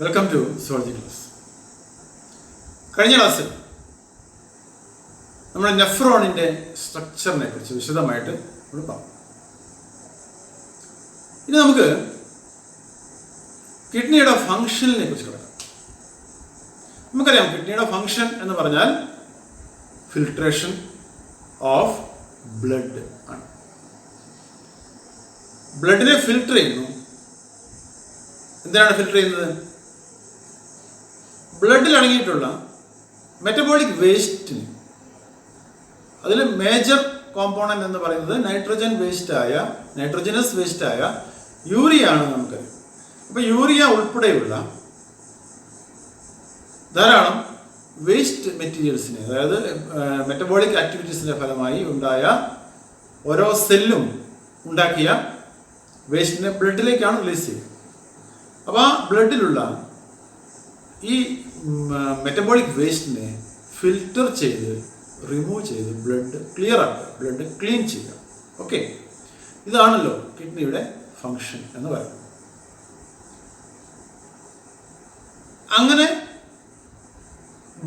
Welcome to zoology class. കഴിഞ്ഞ ക്ലാസ്സിൽ നമ്മുടെ നെഫ്രോണിൻ്റെ സ്ട്രക്ചറിനെ കുറിച്ച് വിശദമായിട്ട് നമ്മൾ പറഞ്ഞു. ഇനി നമുക്ക് കിഡ്നിയുടെ ഫങ്ഷനിനെ കുറിച്ച് കിടക്കാം. നമുക്കറിയാം കിഡ്നിയുടെ ഫങ്ഷൻ എന്ന് പറഞ്ഞാൽ ഫിൽട്രേഷൻ ഓഫ് ബ്ലഡ് ആണ്. ബ്ലഡിനെ ഫിൽട്ടർ ചെയ്യുന്നു. എന്തിനാണ് ഫിൽട്ടർ ചെയ്യുന്നത്? ബ്ലഡിൽ അടങ്ങിയിട്ടുള്ള മെറ്റബോളിക് വേസ്റ്റിന്, അതിൽ മേജർ കോമ്പോണന്റ് എന്ന് പറയുന്നത് നൈട്രജനസ് വേസ്റ്റായ യൂറിയ ആണ് നമുക്കറിയാം. അപ്പോൾ യൂറിയ ഉൾപ്പെടെയുള്ള ധാരാളം വേസ്റ്റ് മെറ്റീരിയൽസിനെ, അതായത് മെറ്റബോളിക് ആക്ടിവിറ്റീസിൻ്റെ ഫലമായി ഉണ്ടായ ഓരോ സെല്ലും ഉണ്ടാക്കിയ വേസ്റ്റിനെ ബ്ലഡിലേക്കാണ് റിലീസ് ചെയ്യുന്നത്. അപ്പോൾ ആ ബ്ലഡിലുള്ള ഈ മെറ്റബോളിക് വേസ്റ്റിനെ ഫിൽറ്റർ ചെയ്ത് റിമൂവ് ചെയ്ത് ബ്ലഡ് ക്ലിയർ ആക്കുക, ബ്ലഡ് ക്ലീൻ ചെയ്യുക. ഓക്കെ, ഇതാണല്ലോ കിഡ്നിയുടെ ഫങ്ഷൻ എന്ന് പറയുന്നത്. അങ്ങനെ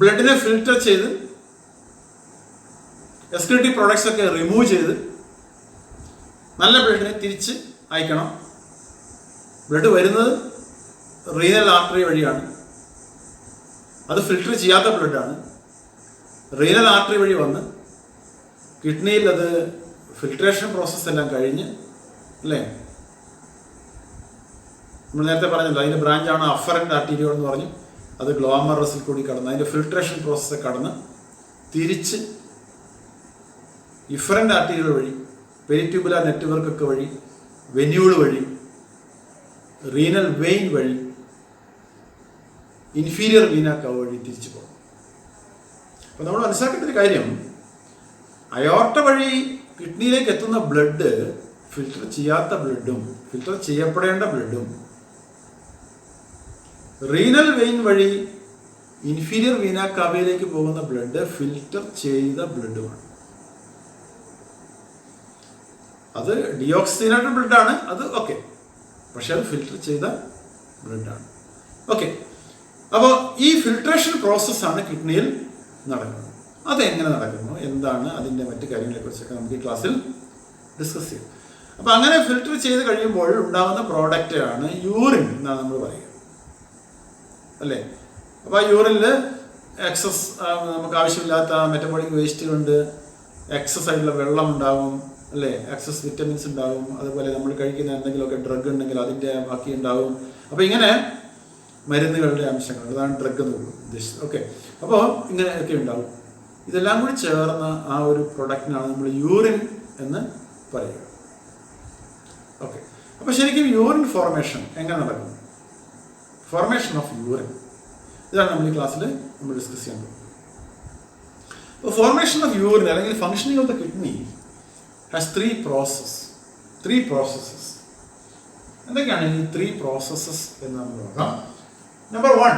ബ്ലഡിനെ ഫിൽറ്റർ ചെയ്ത് എക്സ്ക്രീറ്ററി പ്രോഡക്ട്സ് ഒക്കെ റിമൂവ് ചെയ്ത് നല്ല ബ്ലഡിനെ തിരിച്ച് അയക്കണം. ബ്ലഡ് വരുന്നത് റീനൽ ആർട്ടറി വഴിയാണ്. അത് ഫിൽട്ടർ ചെയ്യാത്ത ബ്ലഡാണ്. റീനൽ ആർട്ടറി വഴി വന്ന് കിഡ്നിയിൽ അത് ഫിൽട്രേഷൻ പ്രോസസ്സ് എല്ലാം കഴിഞ്ഞ്, അല്ലേ, നമ്മൾ നേരത്തെ പറഞ്ഞല്ലോ അതിൻ്റെ ബ്രാഞ്ചാണ് അഫറൻറ്റ് ആർട്ടീരിയോൾ എന്ന് പറഞ്ഞു. അത് ഗ്ലോമറസിൽ കൂടി കടന്ന് അതിൻ്റെ ഫിൽട്രേഷൻ പ്രോസസ്സ് കടന്ന് തിരിച്ച് ഇഫറൻറ്റ് ആർട്ടീരിയോൾ വഴി, പെരിട്യൂബുലാർ നെറ്റ്വർക്കൊക്കെ വഴി, വെന്യൂൾ വഴി, റീനൽ വെയിൻ വഴി, ഇൻഫീരിയർ വീന കവ് വഴി തിരിച്ചു പോകും. അപ്പോൾ നമ്മൾ മനസ്സിലാക്കേണ്ട ഒരു കാര്യം, അയോർട്ട വഴി കിഡ്നിയിലേക്ക് എത്തുന്ന ബ്ലഡ് ഫിൽട്ടർ ചെയ്യാത്ത ബ്ലഡും ഫിൽട്ടർ ചെയ്യപ്പെടേണ്ട ബ്ലഡും റീനൽ വെയിൻ വഴി ഇൻഫീരിയർ വീന കവയിലേക്ക് പോകുന്ന ബ്ലഡ് ഫിൽട്ടർ ചെയ്ത ബ്ലഡുമാണ്. അത് ഡിയോക്സിനേറ്റഡ് ബ്ലഡാണ്, അത് ഓക്കെ, പക്ഷെ അത് ഫിൽട്ടർ ചെയ്ത ബ്ലഡാണ്. ഓക്കെ, അപ്പോൾ ഈ ഫിൽട്രേഷൻ പ്രോസസ്സാണ് കിഡ്നിയിൽ നടക്കുന്നത്. അതെങ്ങനെ നടക്കുന്നു, എന്താണ് അതിൻ്റെ മറ്റു കാര്യങ്ങളെക്കുറിച്ചൊക്കെ നമുക്ക് ഈ ക്ലാസ്സിൽ ഡിസ്കസ് ചെയ്യും. അപ്പോൾ അങ്ങനെ ഫിൽട്ടർ ചെയ്ത് കഴിയുമ്പോൾ ഉണ്ടാകുന്ന പ്രോഡക്റ്റാണ് യൂറിൻ എന്നാണ് നമ്മൾ പറയുക, അല്ലേ. അപ്പോൾ ആ യൂറിനിൽ എക്സസ്, നമുക്ക് ആവശ്യമില്ലാത്ത മെറ്റബോളിക് വേസ്റ്റുകളുണ്ട്, എക്സസ് ആയിട്ടുള്ള വെള്ളം ഉണ്ടാകും, അല്ലേ, എക്സസ് വിറ്റമിൻസ് ഉണ്ടാകും, അതുപോലെ നമ്മൾ കഴിക്കുന്ന എന്തെങ്കിലുമൊക്കെ ഡ്രഗ് ഉണ്ടെങ്കിൽ അതിൻ്റെ ബാക്കി ഉണ്ടാകും. അപ്പോൾ ഇങ്ങനെ മരുന്നുകളുടെ അംശങ്ങൾ, അതാണ് ഡ്രഗ് എന്ന് ഉദ്ദേശിച്ചത്. ഓക്കെ, അപ്പോൾ ഇങ്ങനെയൊക്കെ ഉണ്ടാവും. ഇതെല്ലാം കൂടി ചേർന്ന ആ ഒരു പ്രൊഡക്റ്റിനാണ് നമ്മൾ യൂറിൻ എന്ന് പറയുക. ഓക്കെ, അപ്പോൾ ശരിക്കും യൂറിൻ ഫോർമേഷൻ എങ്ങനെ നടക്കുന്നു? ഫോർമേഷൻ ഓഫ് യൂറിൻ, ഇതാണ് നമ്മൾ ഈ ക്ലാസ്സിൽ നമ്മൾ ഡിസ്കസ് ചെയ്യാൻ പോകുന്നത്. അപ്പോൾ ഫോർമേഷൻ ഓഫ് യൂറിൻ അല്ലെങ്കിൽ functioning of the kidney has three processes. എന്തൊക്കെയാണ് ഈ ത്രീ പ്രോസസ്സസ് എന്ന് നമ്മൾ നോക്കാം. നമ്പർ 1,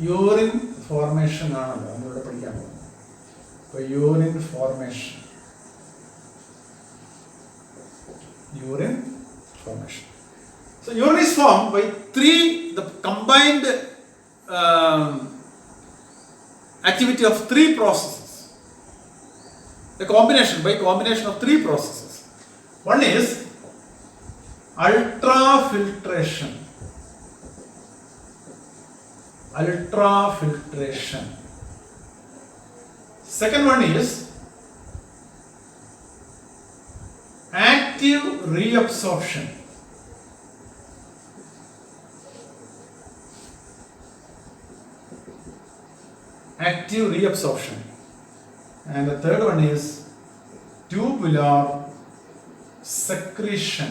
യൂറിൻ ഫോർമേഷൻ ആണല്ലോ നമ്മളിവിടെ പഠിക്കാൻ പോകുന്നത്. അപ്പോൾ urine formation. So urine is formed by the combined activity of three processes. By combination of three processes. One is ultrafiltration. Second one is active reabsorption. And the third one is tubular secretion.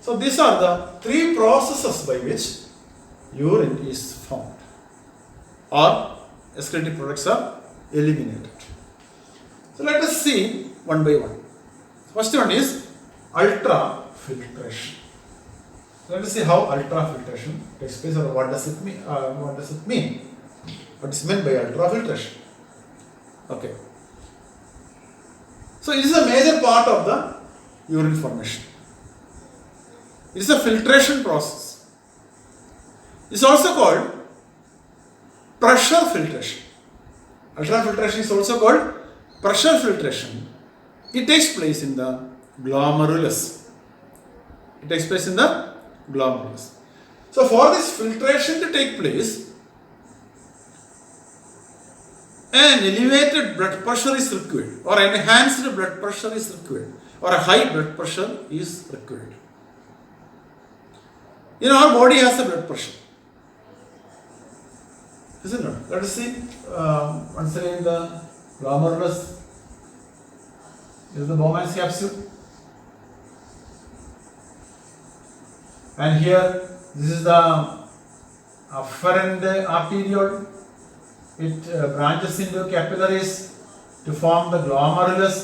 So these are the three processes by which urine is formed or excreted products are eliminated. So let us see one by one. First one is ultrafiltration. Let us see how ultrafiltration takes place, or what does it mean? What is meant by ultrafiltration? Okay. So it is a major part of the urine formation. It is a filtration process. It is also called pressure filtration. Ultrafiltration is also called pressure filtration. It takes place in the glomerulus. It takes place in the glomerulus. So for this filtration to take place, an elevated blood pressure is required, or enhanced blood pressure is required, or a high blood pressure is required. Our body has a blood pressure, isn't it? Let us see once again the glomerulus. This is the Bowman's capsule, and here this is the afferent arteriole. It branches into capillaries to form the glomerulus,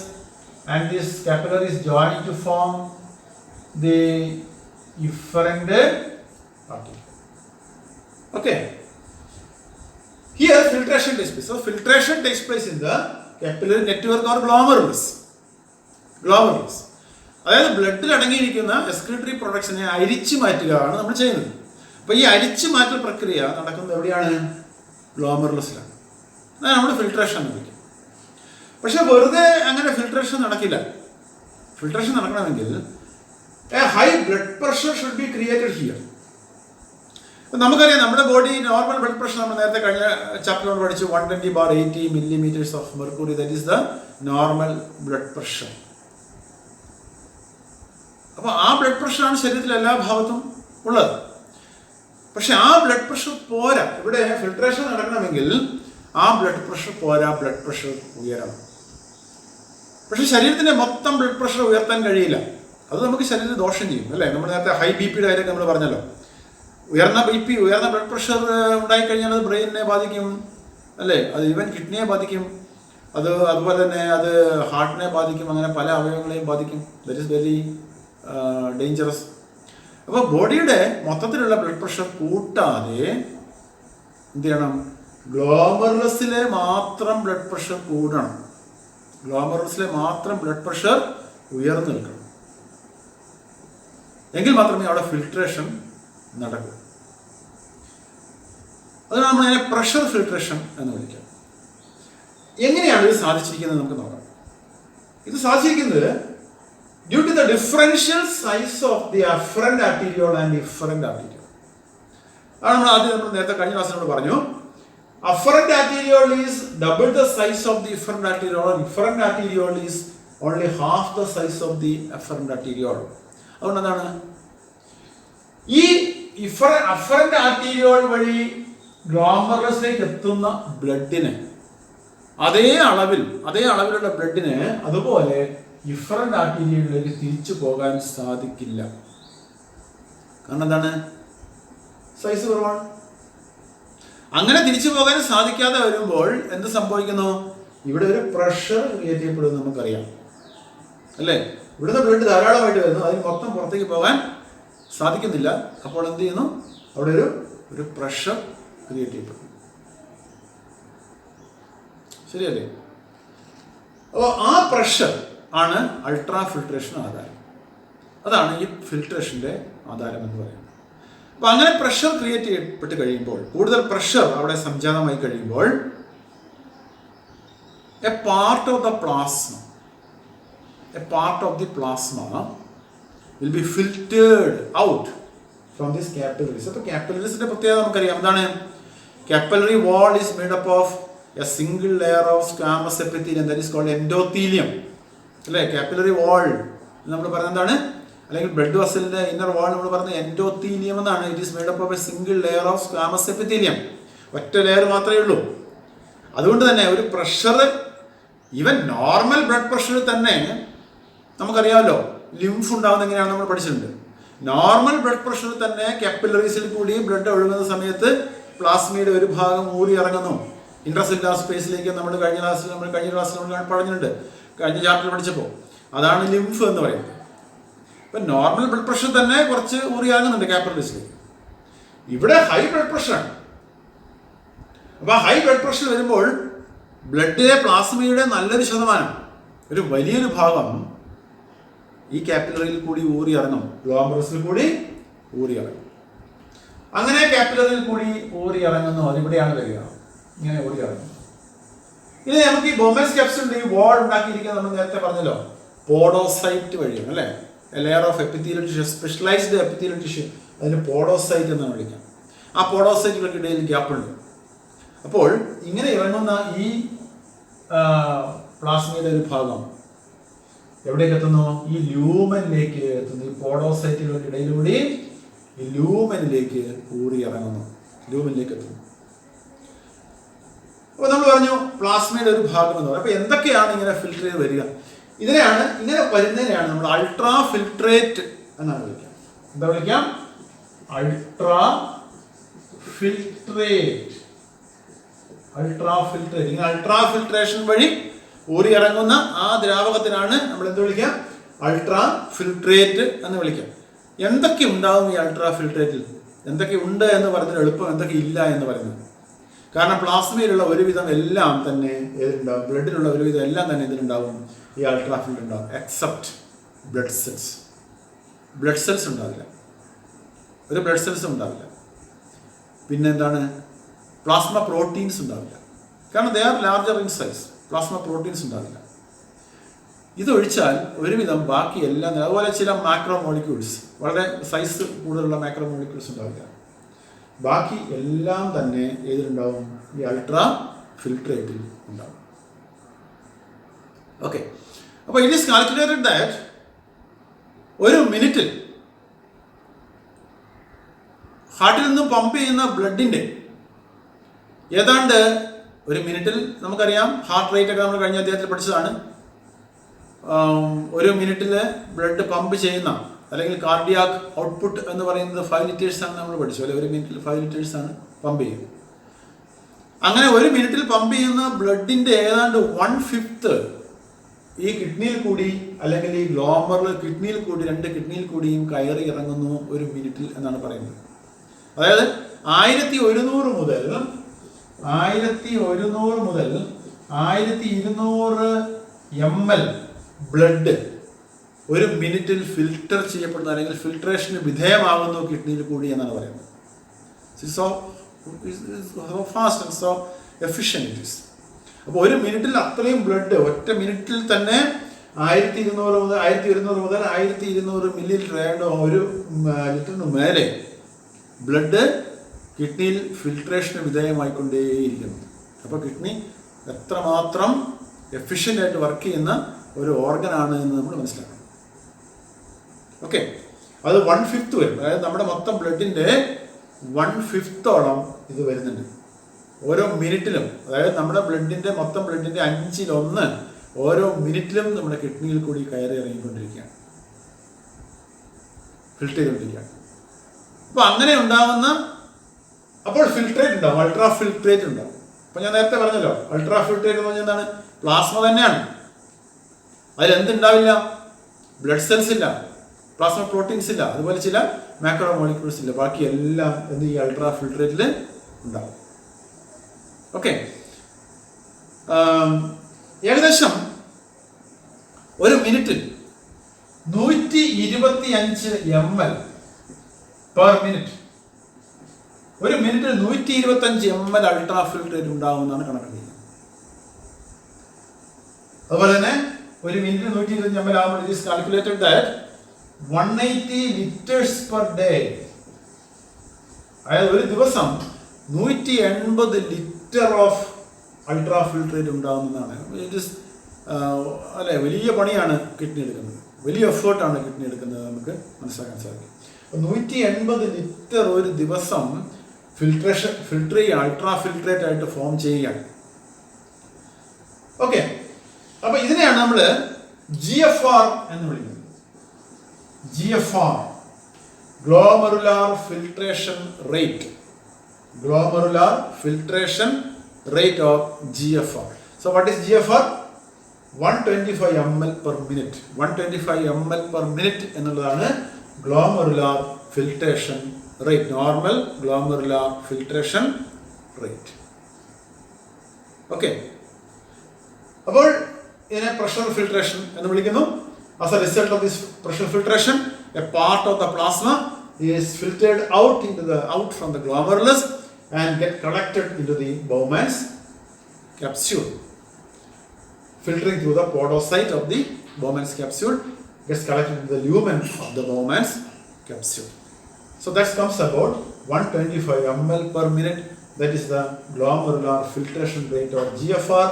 and these capillaries join to form the efferent artery. Okay. Here filtration takes place. So filtration takes place in the capillary network or glomerulus. അതായത് ബ്ലഡിൽ അടങ്ങിയിരിക്കുന്ന excretory പ്രൊഡക്ട്സിനെ അരിച്ചു മാറ്റുകയാണ് നമ്മൾ ചെയ്യുന്നത്. അപ്പോൾ ഈ അരിച്ചു മാറ്റൽ പ്രക്രിയ നടക്കുന്നത് എവിടെയാണ്? ഗ്ലോമറുലസിലാണ്. അതാണ് നമ്മൾ ഫിൽട്രേഷൻ എന്ന് വിളിക്കും. പക്ഷെ വെറുതെ അങ്ങനെ ഫിൽട്രേഷൻ നടക്കില്ല. ഫിൽട്രേഷൻ നടക്കണമെങ്കിൽ A high blood pressure should be created here. ഇപ്പം നമുക്കറിയാം നമ്മുടെ ബോഡി നോർമൽ ബ്ലഡ് പ്രഷർ നമ്മൾ നേരത്തെ കഴിഞ്ഞ ചാപ്റ്ററിൽ പഠിച്ചു 120/80 millimeters of mercury. That is the normal blood pressure. അപ്പോൾ ആ ബ്ലഡ് പ്രഷറാണ് ശരീരത്തിലെ എല്ലാ ഭാഗത്തും ഉള്ളത്. പക്ഷെ ആ ബ്ലഡ് പ്രഷർ പോരാ. ഇവിടെ ഫിൽട്രേഷൻ നടക്കണമെങ്കിൽ ആ ബ്ലഡ് പ്രഷർ പോരാ, ബ്ലഡ് പ്രഷർ ഉയരണം. പക്ഷെ ശരീരത്തിൻ്റെ മൊത്തം ബ്ലഡ് പ്രഷർ ഉയർത്താൻ കഴിയില്ല. അത് നമുക്ക് ശരീരത്തിൽ ദോഷം ചെയ്യും, അല്ലേ? നമ്മൾ നേരത്തെ ഹൈ BP കാര്യമൊക്കെ നമ്മൾ പറഞ്ഞല്ലോ. ഉയർന്ന BP, ഉയർന്ന ബ്ലഡ് പ്രഷർ ഉണ്ടായിക്കഴിഞ്ഞാൽ അത് ബ്രെയിനിനെ ബാധിക്കും, അല്ലേ? അത് ഈവൻ കിഡ്നിയെ ബാധിക്കും. അതുപോലെ തന്നെ അത് ഹാർട്ടിനെ ബാധിക്കും. അങ്ങനെ പല അവയവങ്ങളെയും ബാധിക്കും. That is very dangerous. അപ്പോൾ ബോഡിയുടെ മൊത്തത്തിലുള്ള ബ്ലഡ് പ്രഷർ കൂട്ടാതെ എന്ത് ചെയ്യണം? ഗ്ലോമറുലസിലെ മാത്രം ബ്ലഡ് പ്രഷർ കൂടണം. ഗ്ലോമറുലസിലെ മാത്രം ബ്ലഡ് പ്രഷർ ഉയർന്നു നിൽക്കണം. എങ്കിൽ മാത്രമേ അവിടെ ഫിൽട്രേഷൻ നടക്കൂ. അത് നമ്മൾ അതിനെ പ്രഷർ ഫിൽട്രേഷൻ എന്ന് വിളിക്കാം. എങ്ങനെയാണ് ഇത് സാധിച്ചിരിക്കുന്നത് നമുക്ക് നോക്കാം. ഇത് സാധിച്ചിരിക്കുന്നത് due to the differential size of the afferent arteriole and efferent arteriole. അതാണ് നമ്മൾ നേരത്തെ കഴിഞ്ഞ ക്ലാസ്സിൽ നമ്മൾ പറഞ്ഞു. Afferent arteriole is double the size of the efferent arteriole, and efferent arteriole is only half the size of the afferent arteriole. അതുകൊണ്ട് എന്താണ് ഈ afferent arteriole വഴി ഗ്ലോമറുലസിലേക്ക് എത്തുന്ന ബ്ലഡിന് അതേ അളവിലുള്ള ബ്ലഡിന് അതുപോലെ ഇഫറന്റ് ആർട്ടീരിയയിലേക്ക് തിരിച്ചു പോകാൻ സാധിക്കില്ല. കാരണം എന്താണ്? സൈസ് കുറവാണ്. അങ്ങനെ തിരിച്ചു പോകാൻ സാധിക്കാതെ വരുമ്പോൾ എന്ത് സംഭവിക്കുന്നു? ഇവിടെ ഒരു പ്രഷർ ക്രിയേറ്റ് ചെയ്യപ്പെടുമെന്ന് നമുക്കറിയാം, അല്ലേ? ഇവിടുന്ന് ബ്ലഡ് ധാരാളമായിട്ട് വരുന്നു, അതിന് മൊത്തം പുറത്തേക്ക് പോകാൻ സാധിക്കുന്നില്ല. അപ്പോൾ എന്ത് ചെയ്യുന്നു? അവിടെ ഒരു പ്രഷർ ക്രിയേറ്റ് ചെയ്യപ്പെടുന്നു. ശരിയല്ലേ? അപ്പോൾ ആ പ്രഷർ ആണ് അൾട്രാ ഫിൽട്രേഷൻ ആധാരം. അതാണ് ഈ ഫിൽട്രേഷൻ്റെ ആധാരം എന്ന് പറയുന്നത്. അപ്പോൾ അങ്ങനെ പ്രഷർ ക്രിയേറ്റ് ചെയ്യപ്പെട്ട് കഴിയുമ്പോൾ, കൂടുതൽ പ്രഷർ അവിടെ സംജാതമായി കഴിയുമ്പോൾ, a part of the plasma will be filtered out from this capillaries. അപ്പോൾ കാപ്പിലറീസിൻ്റെ പ്രത്യേകത നമുക്കറിയാം. എന്താണ്? Capillary wall is made up of a single layer of squamous epithelium, that is called endothelium, അല്ലേ? കാപ്പിലറി വാൾ നമ്മൾ പറയുന്നത് എന്താണ്? അല്ലെങ്കിൽ ബ്ലഡ് വെസലിന്റെ ഇന്നർ വാൾ നമ്മൾ പറയുന്നത് എൻഡോത്തീലിയം എന്നാണ്. It is made up of a single layer of squamous epithelium. ഒറ്റ layer മാത്രമേ ഉള്ളൂ. അതുകൊണ്ട് തന്നെ ഒരു പ്രഷർ, ഈവൻ നോർമൽ ബ്ലഡ് പ്രഷറിൽ തന്നെ നമുക്കറിയാമല്ലോ ലിംഫ് ഉണ്ടാകുന്ന എങ്ങനെയാണ് നമ്മൾ പഠിച്ചിട്ടുണ്ട്. നോർമൽ ബ്ലഡ് പ്രഷറിൽ തന്നെ കാപ്പിലറീസിൽ കൂടി ബ്ലഡ് ഒഴുകുന്ന സമയത്ത് പ്ലാസ്മയുടെ ഒരു ഭാഗം ഊറി ഇറങ്ങുന്നു ഇൻട്രസെല്ലുലാർ സ്പേസിലേക്ക്. കഴിഞ്ഞ ക്ലാസ്സിൽ നമ്മൾ പറഞ്ഞിട്ടുണ്ട്, കഴിഞ്ഞ ചാപ്റ്റർ പഠിച്ചപ്പോൾ. അതാണ് ലിംഫ് എന്ന് പറയുന്നത്. ഇപ്പം നോർമൽ ബ്ലഡ് പ്രഷർ തന്നെ കുറച്ച് ഊറിയാകുന്നുണ്ട് കാപ്പിലറീസിലേക്ക്. ഇവിടെ ഹൈ ബ്ലഡ് പ്രഷറാണ്. അപ്പോൾ ഹൈ ബ്ലഡ് പ്രഷർ വരുമ്പോൾ ബ്ലഡിലെ പ്ലാസ്മയുടെ നല്ലൊരു ശതമാനം, ഒരു വലിയൊരു ഭാഗം ഈ കാപ്പിലറിയിൽ കൂടി ഊറി ഇറങ്ങും, ഗ്ലോമറസിൽ കൂടി ഊറി ഇറങ്ങും. അങ്ങനെ കാപ്പിലറിയിൽ കൂടി ഊറി ഇറങ്ങുന്നു, അതിവിടെയാണ് വരിക, ഇങ്ങനെ ഊറി ഇറങ്ങുന്നു. ഇനി നമുക്ക് ഈ ബോംബെസ് ക്യാപ്സ്യൂളിന്റെ ഈ വാൾ ഉണ്ടാക്കിയിരിക്കുന്നത് നമ്മൾ നേരത്തെ പറഞ്ഞല്ലോ, പോഡോസൈറ്റ് വഴിയാണ് അല്ലേ. Layer of epithelial tissue, specialised epithelial tissue, അതിന് പോഡോസൈറ്റ് എന്നാണ് വിളിക്കാം. ആ പോഡോസൈറ്റുകൾക്ക് ഇടയിൽ ഗ്യാപ്പുണ്ട്. അപ്പോൾ ഇങ്ങനെ ഇറങ്ങുന്ന ഈ പ്ലാസ്മയുടെ ഒരു ഭാഗം എവിടേക്ക് എത്തുന്നു? ഈ ലൂമനിലേക്ക് എത്തുന്നു. ഈ പോഡോസൈറ്റുകൾക്ക് ഇടയിലൂടെ ഈ ലൂമനിലേക്ക് ഊറി ഇറങ്ങുന്നു, ലൂമനിലേക്ക് എത്തുന്നു. അപ്പൊ നമ്മൾ പറഞ്ഞു പ്ലാസ്മയുടെ ഒരു ഭാഗം എന്ന് പറയുന്നത്. അപ്പൊ എന്തൊക്കെയാണ് ഇങ്ങനെ ഫിൽട്ടർ ചെയ്ത് വരിക? ഇതിനെയാണ്, ഇങ്ങനെ വരുന്നതിനെയാണ് നമ്മൾ അൾട്രാ ഫിൽട്രേറ്റ് എന്നാണ് വിളിക്കാം. എന്താ വിളിക്കാം? Ultra filtrate. Ultra filtrate. ഇങ്ങനെ അൾട്രാ ഫിൽട്രേഷൻ വഴി ഊറി ഇറങ്ങുന്ന ആ ദ്രാവകത്തിനാണ് നമ്മൾ എന്ത് വിളിക്കാം? അൾട്രാ ഫിൽട്രേറ്റ് എന്ന് വിളിക്കാം. എന്തൊക്കെ ഉണ്ടാവും ഈ അൾട്രാ ഫിൽട്രേറ്റിൽ? എന്തൊക്കെ ഉണ്ട് എന്ന് പറഞ്ഞാൽ എളുപ്പം, എന്തൊക്കെ ഇല്ല എന്ന് പറയുന്നത്. കാരണം പ്ലാസ്മയിലുള്ള ഒരുവിധം എല്ലാം തന്നെ ഏതിലുണ്ടാവും? ബ്ലഡിലുള്ള ഒരുവിധം എല്ലാം തന്നെ ഇതിലുണ്ടാവും, ഈ അൾട്രാ ഫിൽട്രേറ്റ് ഉണ്ടാവും, except blood cells. Blood cells ഉണ്ടാവില്ല, ഒരു ബ്ലഡ് സെൽസും ഉണ്ടാവില്ല. പിന്നെന്താണ്? പ്ലാസ്മ പ്രോട്ടീൻസ് ഉണ്ടാവില്ല, കാരണം they are larger in size. Plasma proteins ഉണ്ടാവില്ല. ഇതൊഴിച്ചാൽ ഒരുവിധം ബാക്കി എല്ലാം, അതുപോലെ ചില മാക്രോ മോളിക്യൂൾസ്, വളരെ സൈസ് കൂടുതലുള്ള മാക്രോ മോളിക്യൂൾസ് ഉണ്ടാവില്ല. ബാക്കി എല്ലാം തന്നെ ഏതിലുണ്ടാവും? ഈ അൾട്രാ ഫിൽട്രേറ്റിൽ ഉണ്ടാവും. ഓക്കെ, അപ്പോൾ ഇറ്റ് ഈസ് കാൽക്കുലേറ്റഡ് ദാറ്റ് ഒരു മിനിറ്റിൽ ഹാർട്ടിൽ നിന്നും പമ്പ് ചെയ്യുന്ന ബ്ലഡിൻ്റെ ഏതാണ്ട് ഒരു മിനിറ്റിൽ, നമുക്കറിയാം ഹാർട്ട് റേറ്റ് ഒക്കെ നമ്മൾ കഴിഞ്ഞ അധ്യായത്തിൽ പഠിച്ചതാണ്. ഒരു മിനിറ്റിൽ ബ്ലഡ് പമ്പ് ചെയ്യുന്ന അല്ലെങ്കിൽ കാർഡിയാക് ഔട്ട്പുട്ട് എന്ന് പറയുന്നത് 5 ലിറ്റേഴ്സ് ആണ് നമ്മൾ പഠിച്ചു അല്ലെ. ഒരു മിനിറ്റിൽ 5 ലിറ്റേഴ്സ് ആണ് പമ്പ് ചെയ്യുന്നത്. അങ്ങനെ ഒരു മിനിറ്റിൽ പമ്പ് ചെയ്യുന്ന ബ്ലഡിൻ്റെ ഏതാണ്ട് 1/5 ഈ കിഡ്നിയിൽ കൂടി അല്ലെങ്കിൽ ഈ ഗ്ലോമറിൽ കിഡ്നിയിൽ കൂടി, 2 കിഡ്നിയിൽ കൂടിയും കയറി ഇറങ്ങുന്നു ഒരു മിനിറ്റിൽ എന്നാണ് പറയുന്നത്. അതായത് 1100 മുതൽ 1200 ml ബ്ലഡ് ഒരു മിനിറ്റിൽ ഫിൽട്ടർ ചെയ്യപ്പെടുന്നു അല്ലെങ്കിൽ ഫിൽട്രേഷന് വിധേയമാകുന്നു കിഡ്നിയിൽ കൂടി എന്നാണ് പറയുന്നത്. So fast and so efficient it is. അപ്പോൾ ഒരു മിനിറ്റിൽ അത്രയും ബ്ലഡ് ഒറ്റ മിനിറ്റിൽ തന്നെ 1200 മുതൽ 1200 മില്ലി ലിറ്റർ, ഒരു ലിറ്ററിന് മേലെ ബ്ലഡ് കിഡ്നിയിൽ ഫിൽട്രേഷന് വിധേയമായിക്കൊണ്ടേയിരിക്കുന്നു. അപ്പോൾ കിഡ്നി എത്രമാത്രം എഫിഷ്യൻ്റ് ആയിട്ട് വർക്ക് ചെയ്യുന്ന ഒരു ഓർഗനാണ് എന്ന് നമ്മൾ മനസ്സിലാക്കണം. ഓക്കെ, അത് 1/5 വരും. അതായത് നമ്മുടെ മൊത്തം ബ്ലഡിൻ്റെ 1/5 ഇത് വരുന്നുണ്ട് ഓരോ മിനിറ്റിലും. അതായത് നമ്മുടെ ബ്ലഡിൻ്റെ മൊത്തം ബ്ലഡിൻ്റെ 1/5 ഓരോ മിനിറ്റിലും നമ്മുടെ കിഡ്നിയിൽ കൂടി കയറി ഇറങ്ങിക്കൊണ്ടിരിക്കുകയാണ്, ഫിൽട്ടർ ചെയ്തുകൊണ്ടിരിക്കുകയാണ്. അപ്പോൾ അങ്ങനെ ഉണ്ടാവുന്ന, അപ്പോൾ ഫിൽട്രേറ്റ് ഉണ്ടാവും, അൾട്രാ ഫിൽട്രേറ്റ് ഉണ്ടാവും. അപ്പോൾ ഞാൻ നേരത്തെ പറഞ്ഞല്ലോ, അൾട്രാ ഫിൽട്രേറ്റ് എന്ന് പറഞ്ഞാൽ എന്താണ്? പ്ലാസ്മ തന്നെയാണ്. അതിലെന്തുണ്ടാവില്ല? ബ്ലഡ് സെൽസ് ഇല്ല, പ്ലാസ്മ പ്രോട്ടീൻസ് ഇല്ല, അതുപോലെ ചില മാക്രോ മോളിക്യൂൾസ് ഇല്ല. ബാക്കി എല്ലാം എന്ത് ഈ അൾട്രാ ഫിൽട്രേറ്റിൽ ഉണ്ടാവും. ഓക്കെ, ഏകദേശം ഒരു മിനിറ്റിൽ 125 ml പെർ മിനിറ്റ്, ഒരു മിനിറ്റിൽ 125 ml അൾട്രാ ഫിൽട്രേറ്റ് ഉണ്ടാവുമെന്നാണ് കണക്കാക്കുന്നത്. അതുപോലെ തന്നെ ഒരു മിനിറ്റിൽ 125 ml ആകുമ്പോൾ it is calculated that 180 liters per day. അതായത് ഒരു ദിവസം 180 ലിറ്റർ ഓഫ് അൾട്രാ ഫിൽട്രേറ്റ് ഉണ്ടാകുന്നതാണ്. ഇറ്റ് ഈസ് അല്ലെ, വലിയ പണിയാണ് കിഡ്നി എടുക്കുന്നത്, വലിയ എഫേർട്ടാണ് കിഡ്നി എടുക്കുന്നത്, നമുക്ക് മനസ്സിലാക്കാൻ സാധിക്കും. 180 ലിറ്റർ ഒരു ദിവസം ഫിൽട്ടർ ചെയ്യുക, അൾട്രാ ഫിൽട്രേറ്റ് ആയിട്ട് ഫോം ചെയ്യുകയാണ്. ഓക്കെ, അപ്പൊ ഇതിനെയാണ് നമ്മൾ GFR എന്ന് വിളിക്കുന്നത്. GFR, glomerular filtration rate. Glomerular filtration rate of GFR. So what is GFR? 125 ml per minute. 125 ml per minute എന്നുള്ളതാണ് glomerular filtration rate, normal glomerular filtration rate. Okay, അപ്പോൾ ഇതിനെ പ്രഷർ ഫിൽട്രേഷൻ എന്ന് വിളിക്കുന്നു. As a result of this pressure filtration, a part of the plasma is filtered out from the glomerulus and get collected into the Bowman's capsule. Filtering through the podocyte of the Bowman's capsule gets collected into the lumen of the Bowman's capsule. So that comes about 125 ml per minute. That is the glomerular filtration rate or GFR.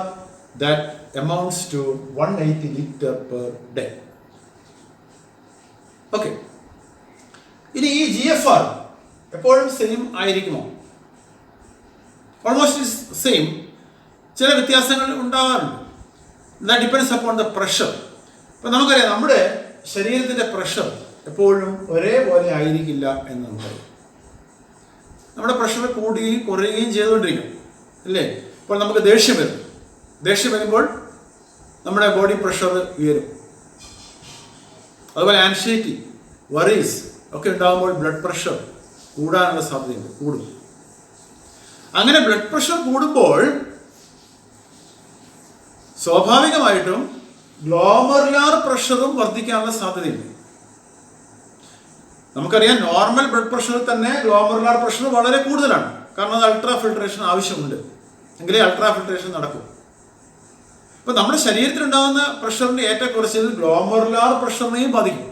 That amounts to 180 liter per day. Okay. ഇനി ഈ GFR എപ്പോഴും same ആയിരിക്കുമോ? Almost same. ചില വ്യത്യാസങ്ങൾ ഉണ്ടാകാറുണ്ട്. That depends upon the pressure. ഇപ്പം നമുക്കറിയാം നമ്മുടെ ശരീരത്തിൻ്റെ പ്രഷർ എപ്പോഴും ഒരേപോലെ ആയിരിക്കില്ല എന്ന് നമുക്കറിയാം. നമ്മുടെ പ്രഷർ കൂടുകയും കുറയുകയും ചെയ്തുകൊണ്ടിരിക്കും അല്ലേ? ഇപ്പോൾ നമുക്ക് ദേഷ്യം വരുമ്പോൾ നമ്മുടെ ബോഡി പ്രഷർ ഉയരും. അതുപോലെ ആൻസൈറ്റി, വറീസ് ഒക്കെ ഉണ്ടാകുമ്പോൾ ബ്ലഡ് പ്രഷർ കൂടാനുള്ള സാധ്യതയുണ്ട്, കൂടും. അങ്ങനെ ബ്ലഡ് പ്രഷർ കൂടുമ്പോൾ സ്വാഭാവികമായിട്ടും ഗ്ലോമറുലാർ പ്രഷറും വർദ്ധിക്കാനുള്ള സാധ്യതയുണ്ട്. നമുക്കറിയാം നോർമൽ ബ്ലഡ് പ്രഷറിൽ തന്നെ ഗ്ലോമറുലാർ പ്രഷർ വളരെ കൂടുതലാണ്. കാരണം അത് അൾട്രാ ഫിൽട്രേഷൻ ആവശ്യമുണ്ട്, എങ്കിലേ അൾട്രാ ഫിൽട്രേഷൻ നടക്കും. ഇപ്പം നമ്മുടെ ശരീരത്തിലുണ്ടാകുന്ന പ്രഷറിൻ്റെ ഏറ്റക്കുറച്ചിൽ ഗ്ലോമറുലാർ പ്രഷറിനെയും ബാധിക്കും.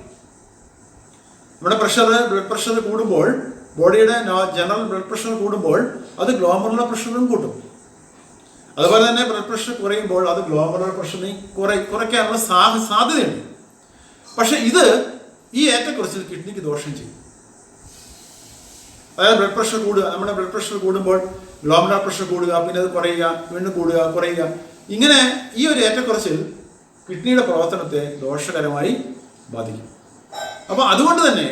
നമ്മുടെ ബ്ലഡ് പ്രഷർ കൂടുമ്പോൾ, ബോഡിയുടെ ജനറൽ ബ്ലഡ് പ്രഷർ കൂടുമ്പോൾ അത് ഗ്ലോമറുലാർ പ്രഷറും കൂട്ടും. അതുപോലെ തന്നെ ബ്ലഡ് പ്രഷർ കുറയുമ്പോൾ അത് ഗ്ലോമറുലാർ പ്രഷറിനെ കുറയ്ക്കാനുള്ള സാധ്യതയുണ്ട്. പക്ഷെ ഈ ഏറ്റക്കുറച്ചിൽ കിഡ്നിക്ക് ദോഷം ചെയ്യും. അതായത് ബ്ലഡ് പ്രഷർ കൂടുക, നമ്മുടെ ബ്ലഡ് പ്രഷർ കൂടുമ്പോൾ ഗ്ലോമറുലാർ പ്രഷർ കൂടുക, പിന്നെ അത് കുറയുക, വീണ്ടും കൂടുക, കുറയുക. ഇങ്ങനെ ഈ ഒരു ഏറ്റക്കുറച്ചിൽ കിഡ്നിയുടെ പ്രവർത്തനത്തെ ദോഷകരമായി ബാധിക്കും. അപ്പോൾ അതുകൊണ്ട് തന്നെ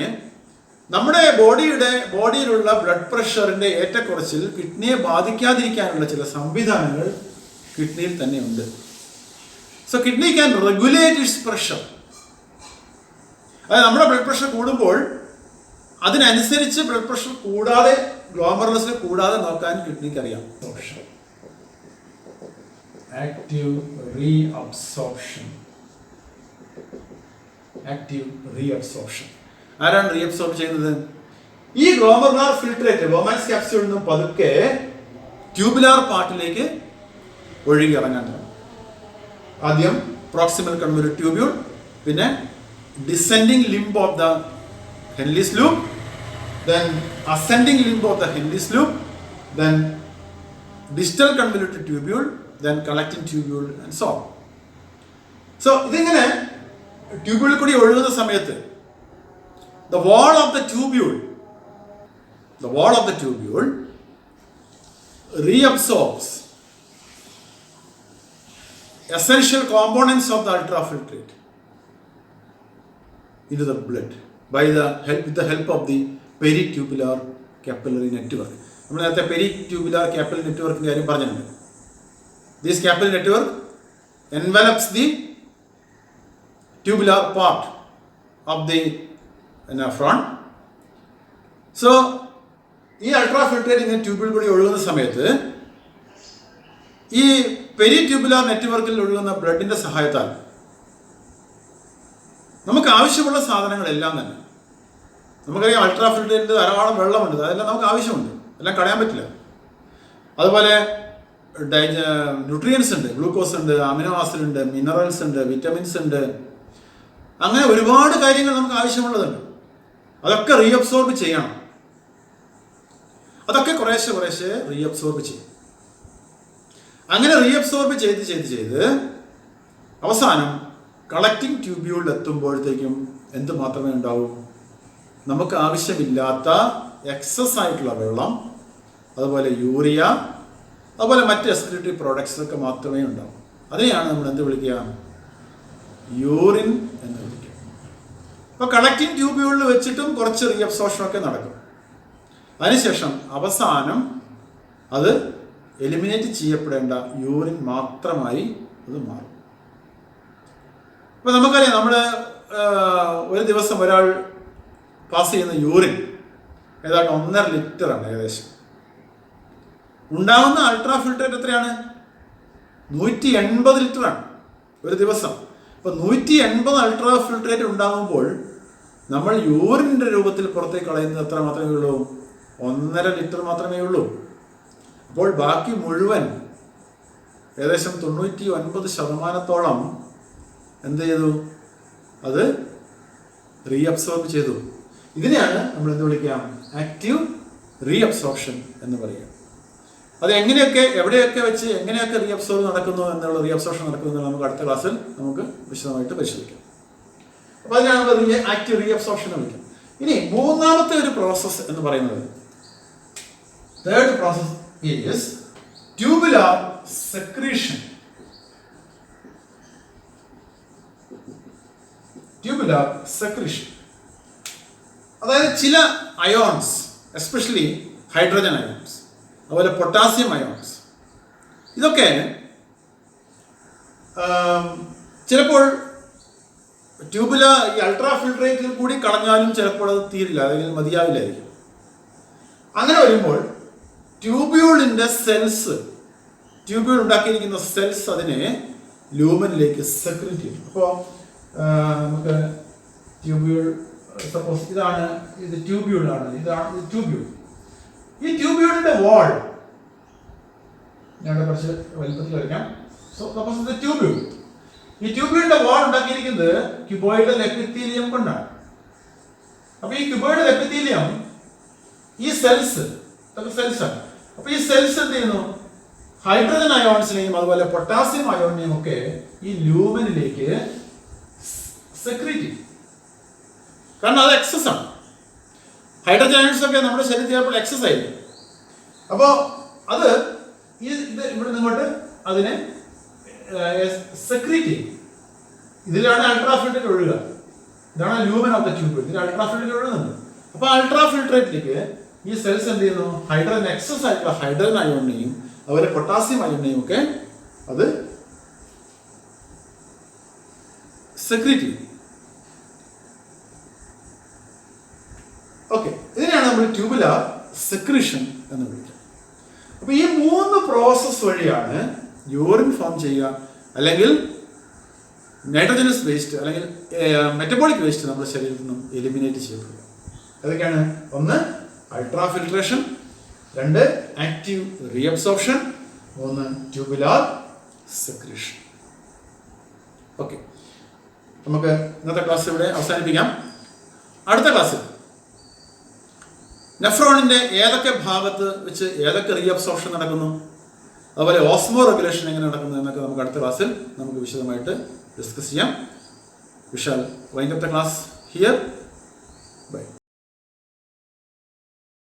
നമ്മുടെ ബോഡിയിലുള്ള ബ്ലഡ് പ്രഷറിൻ്റെ ഏറ്റക്കുറച്ചിൽ കിഡ്നിയെ ബാധിക്കാതിരിക്കാനുള്ള ചില സംവിധാനങ്ങൾ കിഡ്നിയിൽ തന്നെ ഉണ്ട്. So kidney can regulate it's pressure. അതായത് നമ്മുടെ ബ്ലഡ് പ്രഷർ കൂടുമ്പോൾ അതിനനുസരിച്ച് ബ്ലഡ് പ്രഷർ കൂടാതെ, ഗ്ലോമറുലസിൽ കൂടാതെ നോക്കാൻ കിഡ്നിക്ക് അറിയാം. Active reabsorption. ആരാണ് റീഅബ്സോർബ് ചെയ്യുന്നത്? ഈ ഗ്ലോമറുലാർ ഫിൽട്രേറ്റ് ബോമാൻസ് ക്യാപ്സ്യൂളിൽ നിന്നും പതുക്കെ ട്യൂബുലാർ പാർട്ടിലേക്ക് ഒഴുകി ഇറങ്ങാൻ തുടങ്ങും. ആദ്യം പ്രോക്സിമൽ കൺവോല്യൂട്ട് ട്യൂബ്യൂൾ, പിന്നെ descending limb of the Henle's loop, then ascending limb of the Henle's loop, then distal convoluted tubule, then collecting tubule and so on. So ഇതിങ്ങനെ ട്യൂബ്യൂളിൽ കൂടി ഒഴുകുന്ന സമയത്ത് the wall of the tubule reabsorbs essential components of the ultrafiltrate into the blood with the help of the peritubular capillary network. നമ്മൾ നേരത്തെ peritubular capillary നെറ്റ്വർക്കിൻ്റെ കാര്യം പറഞ്ഞിട്ടുണ്ട്. This capillary network envelops the tubular part of the nephron. So ഈ അൾട്രാഫിൽട്രേറ്റ് ഇങ്ങനെ ട്യൂബിൽ കൂടി ഒഴുകുന്ന സമയത്ത് ഈ പെരിട്യൂബുലാർ നെറ്റ്വർക്കിൽ ഒഴുകുന്ന ബ്ലഡിൻ്റെ സഹായത്താൽ നമുക്ക് ആവശ്യമുള്ള സാധനങ്ങളെല്ലാം തന്നെ, നമുക്കറിയാം അൾട്രാഫിൽട്രേറ്റിൽ ധാരാളം വെള്ളമുണ്ട്, അതെല്ലാം നമുക്ക് ആവശ്യമുണ്ട്, എല്ലാം കളയാൻ പറ്റില്ല. അതുപോലെ ന്യൂട്രിയൻസ് ഉണ്ട്, ഗ്ലൂക്കോസ് ഉണ്ട്, അമിനോ ആസിഡ് ഉണ്ട്, മിനറൽസ് ഉണ്ട്, വിറ്റമിൻസ് ഉണ്ട്, അങ്ങനെ ഒരുപാട് കാര്യങ്ങൾ നമുക്ക് ആവശ്യമുള്ളതുണ്ട്. അതൊക്കെ റീഅബ്സോർബ് ചെയ്യണം. അതൊക്കെ കുറേശ്ശെ റീഅബ്സോർബ് ചെയ്യും. അങ്ങനെ റീഅബ്സോർബ് ചെയ്ത് അവസാനം കളക്റ്റിംഗ് ട്യൂബ്യൂളിൽ എത്തുമ്പോഴത്തേക്കും എന്ത് മാത്രമേ ഉണ്ടാവൂ? നമുക്ക് ആവശ്യമില്ലാത്ത എക്സസ് ആയിട്ടുള്ള വെള്ളം, അതുപോലെ യൂറിയ, അതുപോലെ മറ്റ് എക്സ്ക്രീറ്ററി പ്രോഡക്ട്സ് ഒക്കെ മാത്രമേ ഉണ്ടാവൂ. അതിനെയാണ് നമ്മൾ എന്ത് വിളിക്കുക? യൂറിൻ എന്ന് വിളിക്കുക. അപ്പോൾ കളക്റ്റിംഗ് ട്യൂബ്യൂളിൽ വെച്ചിട്ടും കുറച്ച് റീഅബ്സോർപ്ഷനൊക്കെ നടക്കും. അതിനുശേഷം അവസാനം അത് എലിമിനേറ്റ് ചെയ്യപ്പെടേണ്ട യൂറിൻ മാത്രമായി അത് മാറും. ഇപ്പോൾ നമുക്കറിയാം, നമ്മൾ ഒരു ദിവസം ഒരാൾ പാസ് ചെയ്യുന്ന യൂറിൻ ഏതാണ്ട് 1.5 ലിറ്ററാണ് ഏകദേശം. ഉണ്ടാകുന്ന അൾട്രാ ഫിൽട്രേറ്റ് എത്രയാണ്? 180 ലിറ്ററാണ് ഒരു ദിവസം. അപ്പോൾ 180 അൾട്രാ ഫിൽട്രേറ്റ് ഉണ്ടാകുമ്പോൾ നമ്മൾ യൂറിൻ്റെ രൂപത്തിൽ പുറത്തേക്ക് കളയുന്നത് എത്ര മാത്രമേ ഉള്ളൂ? 1.5 ലിറ്റർ മാത്രമേ ഉള്ളൂ. അപ്പോൾ ബാക്കി മുഴുവൻ ഏകദേശം 99% എന്ത് ചെയ്തു? അത് റീഅബ്സോർബ് ചെയ്തു. ഇതിനെയാണ് നമ്മൾ എന്ത് വിളിക്കാം? ആക്റ്റീവ് റീഅബ്സോർപ്ഷൻ എന്ന് പറയുക. അത് എങ്ങനെയൊക്കെ എവിടെയൊക്കെ വെച്ച് എങ്ങനെയൊക്കെ റീഅബ്സോർബ് നടക്കുന്നു എന്നുള്ള റീഅബ്സോർപ്ഷൻ നടക്കുന്നു എന്നുള്ള നമുക്ക് അടുത്ത ക്ലാസ്സിൽ നമുക്ക് വിശദമായിട്ട് പരിശോധിക്കാം. അപ്പോൾ അതിനാണ് ആക്റ്റീവ് റീഅബ്സോർപ്ഷൻ എന്ന് വിളിക്കാം. ഇനി മൂന്നാമത്തെ ഒരു പ്രോസസ്സ് എന്ന് പറയുന്നത്, third process is tubular secretion. Tubular secretion അതായത് ചില അയോൺസ്, എസ്പെഷ്യലി ഹൈഡ്രജൻ അയോൺസ്, അതുപോലെ പൊട്ടാസ്യം അയോൺസ്, ഇതൊക്കെ ചിലപ്പോൾ ട്യൂബുലാർ ഈ അൾട്രാ ഫിൽട്രേറ്റിൽ കൂടി കളഞ്ഞാലും ചിലപ്പോൾ അത് തീരില്ല, അല്ലെങ്കിൽ മതിയാവില്ലായിരിക്കും. അങ്ങനെ വരുമ്പോൾ ട്യൂബ്യൂളിൻ്റെ സെൽസ്, ട്യൂബ്യൂൾ ഉണ്ടാക്കിയിരിക്കുന്ന സെൽസ് അതിനെ ലൂമനിലേക്ക് സെക്രീറ്റ് ചെയ്യും. അപ്പോൾ നമുക്ക് ട്യൂബ്യൂൾ, സപ്പോസ് ഇതാണ്, ഇത് ട്യൂബ്യൂളാണ്, ഇതാണ് ട്യൂബ്യൂൾ. ഈ ട്യൂബ്യൂളിന്റെ വാൾ ഞാൻ കുറച്ച് വലിപ്പത്തിൽ വരയ്ക്കാം. സോ സപ്പോസ് ഇത് ട്യൂബ്യൂൾ. ഈ ട്യൂബ്യൂളിന്റെ വാൾ ഉണ്ടാക്കിയിരിക്കുന്നത് ക്യൂബോയിഡൽ എപ്പിത്തീലിയം കൊണ്ടാണ്. അപ്പൊ ഈ ക്യൂബോയിഡൽ എപ്പിത്തീലിയം, ഈ സെൽസ്, ഇതൊക്കെ സെൽസാണ്. അപ്പൊ ഈ സെൽസ് എന്ത് ചെയ്യുന്നു? ഹൈഡ്രജൻ അയോൺസിനെയും അതുപോലെ പൊട്ടാസ്യം അയോണിനെയും ഒക്കെ ഈ ലൂമനിലേക്ക് സെക്രീറ്റ് ചെയ്യും. കാരണം അത് എക്സസ് ആണ്. ഹൈഡ്രജൻ അയോൺസ് ഒക്കെ നമ്മുടെ ശരീരത്തിൽ എക്സസ് ആയിരിക്കും. അപ്പോൾ അത് ഇത് ഇവിടെ നിങ്ങോട്ട് അതിനെ സെക്രീറ്റ് ചെയ്യും. ഇതിലാണ് അൾട്രാ ഫിൽട്രേറ്റ് ഒഴുകുക. ഇതാണ് ലൂമൻ ഓഫ് ദ ട്യൂബ്. ഇതിൽ അൾട്രാ ഫിൽട്രേറ്റ് ഒഴുകുന്നുണ്ട്. അപ്പോൾ അൾട്രാ ഫിൽട്രേറ്റിലേക്ക് ഈ സെൽസ് എന്ത് ചെയ്യുന്നു? ഹൈഡ്രജൻ എക്സസ് ആയിട്ടുള്ള ഹൈഡ്രജൻ അയോണിനെയും അതുപോലെ പൊട്ടാസ്യം അയോണിനെയും ഒക്കെ അത് സെക്രീറ്റ് ചെയ്യും. ഓക്കെ, ഇതിനെയാണ് നമ്മൾ ട്യൂബുലാർ സെക്രീഷൻ എന്ന് വിളിക്കുന്നത്. അപ്പോൾ ഈ 3 പ്രോസസ്സ് വഴിയാണ് യൂറിൻ ഫോം ചെയ്യുക, അല്ലെങ്കിൽ നൈട്രോജനസ് വേസ്റ്റ് അല്ലെങ്കിൽ മെറ്റബോളിക് വേസ്റ്റ് നമ്മുടെ ശരീരത്തിൽ നിന്നും എലിമിനേറ്റ് ചെയ്യപ്പെടുക. അതൊക്കെയാണ്: 1 ultra filtration, 2 active reabsorption, 3 tubular secretion. Okay, നമുക്ക് ഇന്നത്തെ ക്ലാസ് ഇവിടെ അവസാനിപ്പിക്കാം. അടുത്ത ക്ലാസ്സിൽ നെഫ്രോണിന്റെ ഏതൊക്കെ ഭാഗത്ത് വെച്ച് ഏതൊക്കെ റീഅബ്സോർപ്ഷൻ നടക്കുന്നു, അതുപോലെ ഓസ്മോ റെഗുലേഷൻ എങ്ങനെ നടക്കുന്നു എന്നൊക്കെ നമുക്ക് അടുത്ത ക്ലാസ്സിൽ നമുക്ക് വിശദമായിട്ട് ഡിസ്കസ് ചെയ്യാം. We shall wind up the class here. By.